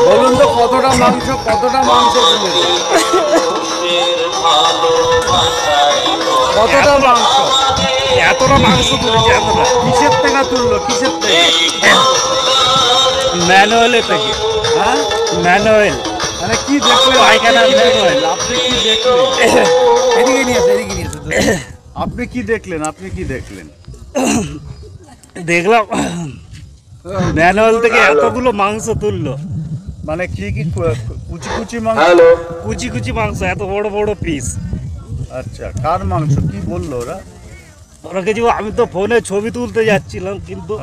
বলুন তো কতটা মাংস কতটা মাংস এতটা মাংস তুলেছে এতটা কিসের থেকে তুললো কিসের থেকে ম্যানুয়ালের থেকে হ্যাঁ ম্যানুয়াল মানে কি দেখলেন পায়খানা ম্যানুয়াল আপনি কি দেখলেন এদিকে নিয়ে আপনি কি দেখলেন দেখলাম ম্যানুয়াল থেকে এতগুলো মাংস তুললো মানে কি কি কুচি কুচি মাংস কুচি কুচি মাংস এত বড় বড় পিস আচ্ছা কার মাংস কি বললো ওরা কিছু আমি তো ফোনে ছবি তুলতে যাচ্ছিলাম কিন্তু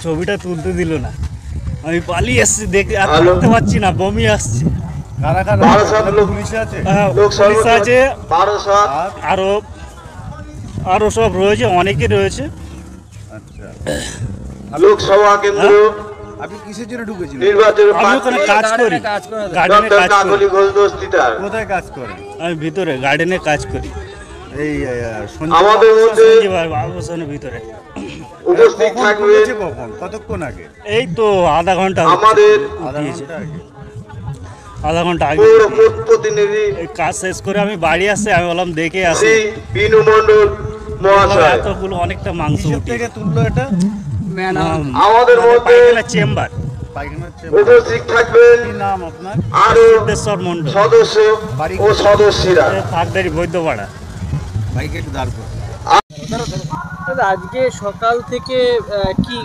ছবিটা তুলতে দিল না আমি পালিয়ে এসছি দেখতে আর থাকতে পারছি না বমি আসছে কারা কারা পুলিশ আছে পুলিশ আছে আরো সব রয়েছে অনেকে রয়েছে আচ্ছা লোকসভা কেন্দ্র আপনি কিসের জন্য ঢুকেছিলেন আমি ওখানে কাজ করি গার্ডেনে কাজ করি কোথায় কাজ করেন আমি ভিতরে গার্ডেনে কাজ করি এই আমাদের মধ্যে বাবুসনের ভিতরে উপস্থিত থাকবে কতক্ষণ আগে এই তো আধা ঘন্টা আমাদের আধা ঘন্টা আগে প্রতিনিধি কাজ শেষ করে আমি বাড়ি আসছি আমি বললাম দেখে আসি বিনু মণ্ডল মহাশয় এতগুলো অনেকটা মাংস থেকে তুললো এটা আমাদের মধ্যে চেম্বার উপস্থিত থাকবেন কি নাম আপনার আরো সিদ্ধেশ্বর মণ্ডল সদস্য ও সদস্যরা থাকদারি বৈদ্যপাড়া বাইকে একটু দাঁড় করুন আজকে সকাল থেকে কি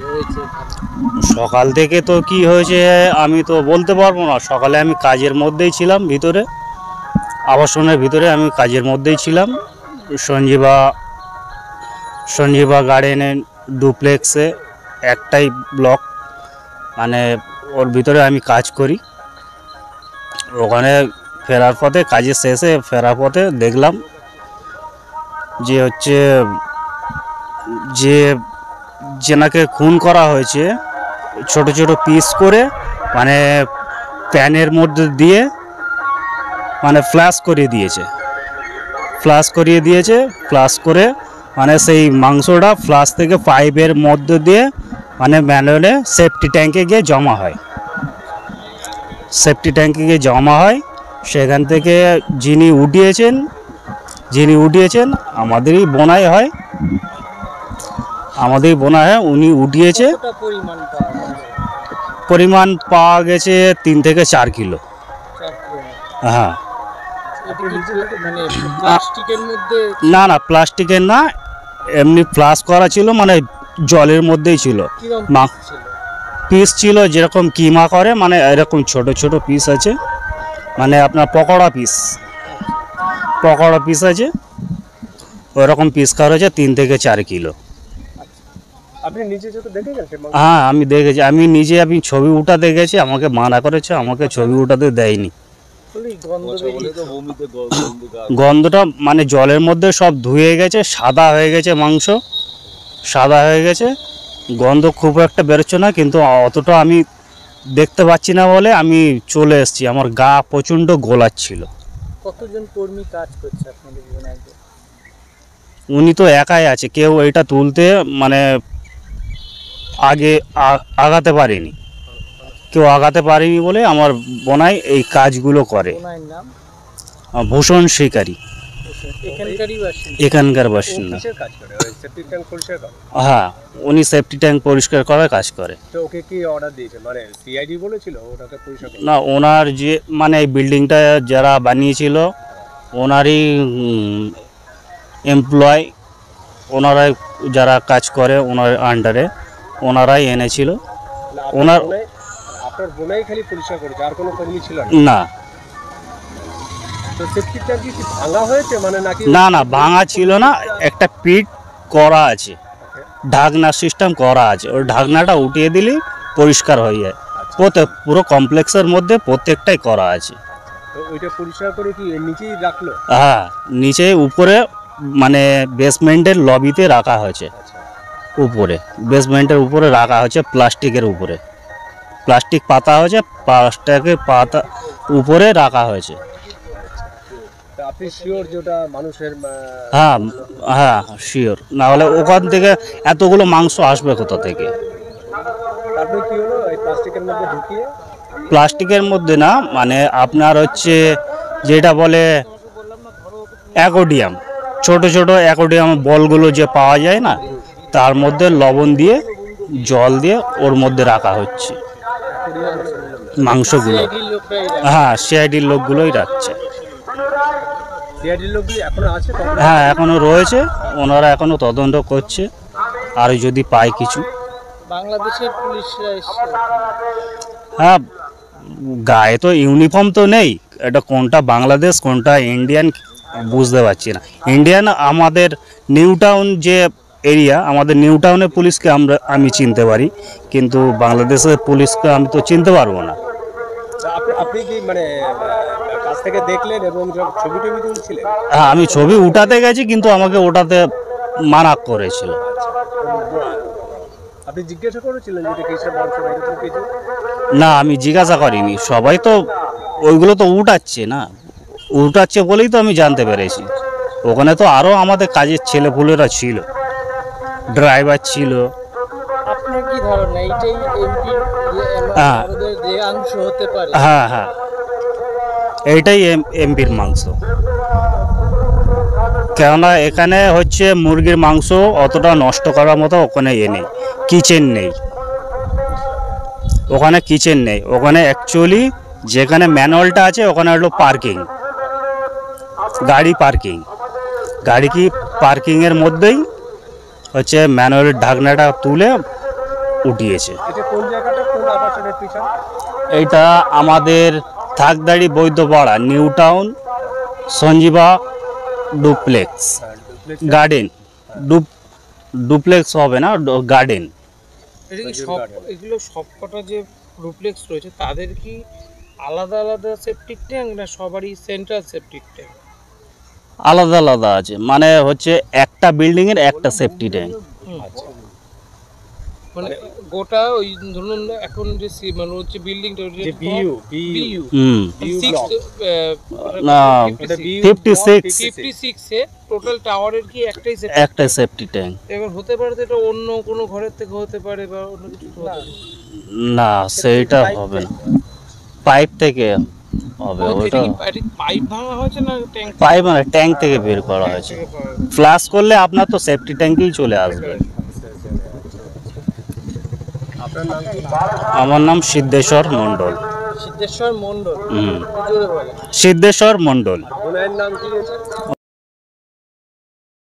হয়েছে সকাল থেকে তো কি হয়েছে আমি তো বলতে পারবো না সকালে আমি কাজের মধ্যেই ছিলাম ভিতরে আবাসনের ভিতরে আমি কাজের মধ্যেই ছিলাম সঞ্জীবা গার্ডেনে ডুপ্লেক্সে একটাই ব্লক মানে ওর ভিতরে আমি কাজ করি ওখানে ফেরার পথে কাজের শেষে ফেরার পথে দেখলাম যে হচ্ছে যেনাকে খুন করা হয়েছে ছোট ছোট পিস করে মানে প্যানের মধ্যে দিয়ে মানে ফ্ল্যাশ করিয়ে দিয়েছে ফ্ল্যাশ করে মানে সেই মাংসটা ফ্ল্যাশ থেকে পাইপের মধ্যে দিয়ে মানে ম্যানুয়ালে সেফটি ট্যাঙ্কে গিয়ে জমা হয় সেখান থেকে যিনি উঠিয়েছেন আমাদেরই বোনাই হয় উনি উঠিয়েছে পরিমাণ পাওয়া গেছে 3 থেকে 4 কিলো হ্যাঁ না প্লাস্টিকের না এমনি ফ্লাশ করা ছিল মানে জলের মধ্যেই ছিল পিস ছিল যেরকম কিমা করে মানে এরকম ছোট ছোট পিস আছে মানে আপনার পকোড়া পিস আছে ওরকম পিস করা হয়েছে 3 থেকে 4 কিলো হ্যাঁ আমি দেখেছি আমি ছবি উঠাতে গেছি আমাকে মানা করেছে আমাকে ছবি উঠাতে দেয়নি গন্ধটা মানে জলের মধ্যে সব ধুয়ে গেছে সাদা হয়ে গেছে গন্ধ খুব একটা বেরোচ্ছে না কিন্তু অতটা আমি দেখতে পাচ্ছি না বলে আমি চলে এসেছি আমার গা প্রচণ্ড গোলাচ্ছিল কতজন কর্মী কাজ করছে আপনাদের বোনাইতে উনি তো একাই আছে কেউ এটা তুলতে মানে আগে আগাতে পারেনি বলে আমার বোনাই এই কাজগুলো করে ভূষণ শিকারী এখানকার বাসিন্দা হ্যাঁ উনি সেফটি ট্যাঙ্ক পরিষ্কার করার কাজ করে না ওনার যে মানে এই বিল্ডিংটা যারা বানিয়েছিল ওনারই এমপ্লয় ওনারাই যারা কাজ করে ওনার আন্ডারে ওনারাই এনেছিল ওনার আপনার বোনাই খালি পরিষ্কার করেছে আর কোনো কর্মী ছিল না তো সেফটি ট্যাঙ্ক কি ভাঙা হয়েছে মানে নাকি না ভাঙা ছিল না একটা পিট করা আছে ঢাকনা সিস্টেম করা আছে ওই ঢাকনাটা উঠিয়ে দিলে পরিষ্কার হয়ে যায় পুরো কমপ্লেক্সের মধ্যে প্রত্যেকটাই করা আছে তো ওইটা পরিষ্কার করে কি নিচেই রাখলো হ্যাঁ নিচে উপরে মানে বেসমেন্টের লবিতে রাখা হয়েছে উপরে বেসমেন্টের উপরে রাখা হয়েছে প্লাস্টিক পাতা হয়েছে প্লাস্টিকের পাতা উপরে রাখা হয়েছে আপনি শিওর যেটা মানুষের হ্যাঁ হ্যাঁ শিওর, না হলে ওখান থেকে এতগুলো মাংস আসবে কোথা থেকে? তারপরে কি হলো এই প্লাস্টিকের মধ্যে ঢুকিয়ে? প্লাস্টিকের মধ্যে না, মানে আপনার হচ্ছে যেটা বলে অ্যাকোডিয়াম, ছোট ছোট অ্যাকোডিয়াম বলগুলো যে পাওয়া যায় না, তার মধ্যে লবণ দিয়ে জল দিয়ে ওর মধ্যে রাখা হচ্ছে মাংসগুলো। হ্যাঁ সিআইডির লোকগুলোই রাখছে। সিআইডির লোকগুলি এখনো আছে? হ্যাঁ এখনো রয়েছে, ওনারা এখনো তদন্ত করছে, আর যদি পায় কিছু। বাংলাদেশের পুলিশরা এসছে। হ্যাঁ গায়ে তো ইউনিফর্ম তো নেই, এটা কোনটা বাংলাদেশ কোনটা ইন্ডিয়ান বুঝতে পারছি না। ইন্ডিয়ান আমাদের নিউ টাউন যে এরিয়া, আমাদের নিউ টাউনের পুলিশকে আমি চিনতে পারি, কিন্তু বাংলাদেশের পুলিশকে আমি তো চিনতে পারবো না। আপনি কি মানে কাছ থেকে দেখলেন এবং ছবি টবি তুলছিলেন? হ্যাঁ আমি ছবি উঠাতে গেছি, কিন্তু আমাকে ওটাতে মানা করেছিল। আপনি জিজ্ঞাসা করেছিলেন যে কিসের মাংস এরকম কিছু? না আমি জিজ্ঞাসা করিনি, সবাই তো ওইগুলো তো উঠাচ্ছে না, উঠাচ্ছে বলেই তো আমি জানতে পেরেছি। ওখানে তো আরও আমাদের কাজের ছেলেপুলেরা ছিল, ড্রাইভার ছিল। আপনার কি ধারণা এইটাই এমপির হ্যাঁ। যে অংশ হতে পারে? হ্যাঁ হ্যাঁ এইটাই এমপির মাংস, কেননা এখানে হচ্ছে মুরগির মাংস অতটা নষ্ট করার মতো ওখানে নেই, কিচেন নেই, ওখানে কিচেন নেই। ওখানে অ্যাকচুয়ালি যেখানে ম্যানুয়ালটা আছে ওখানে হলো পার্কিং, গাড়ি পার্কিং, গাড়ি কি পার্কিংয়ের মধ্যেই হচ্ছে ম্যানুয়ালের ঢাকনাটা তুলে উঠিয়েছে। এটা কোন জায়গাটা, কোন আবাসনের পিছনে? এইটা আমাদের Thakdari Baidyapara, New Town, Sanjeeva duplex garden. Duplex হবে না, গার্ডেন। এটা কি সব এগুলো সবকটা যে ডুপ্লেক্স রয়েছে তাদের কি আলাদা আলাদা সেপটিক ট্যাঙ্ক না সবারই সেন্ট্রাল সেপটিক ট্যাঙ্ক? আলাদা আলাদা আছে, মানে হচ্ছে একটা বিল্ডিংয়ের একটা সেফটি ট্যাঙ্ক। মানে গোটা ওই ধরুন এখন যে মানে হচ্ছে বিল্ডিংটা যে বিইউ বিইউ হুম 56 এ টোটাল টাওয়ারের কি একটাই সেট? একটা সেফটি ট্যাঙ্ক। এবার হতে পারে তো এটা অন্য কোনো ঘরের থেকে হতে পারে বা অন্য কিছু হতে পারে। না সেইটা হবে না, পাইপ থেকে হবে ওটা। পাইপ ভাঙা হয়েছে না ট্যাঙ্ক? পাইপ মানে ট্যাঙ্ক থেকে বের করা হয়েছে। ফ্লাশ করলে আপনার তো সেফটি ট্যাঙ্কেই চলে আসবে। আপনার নাম কি? আমার নাম সিদ্ধেশ্বর মণ্ডল। সিদ্ধেশ্বর মণ্ডল। হুম জোরে বলে। সিদ্ধেশ্বর মণ্ডল। ওনার নাম কি আছে?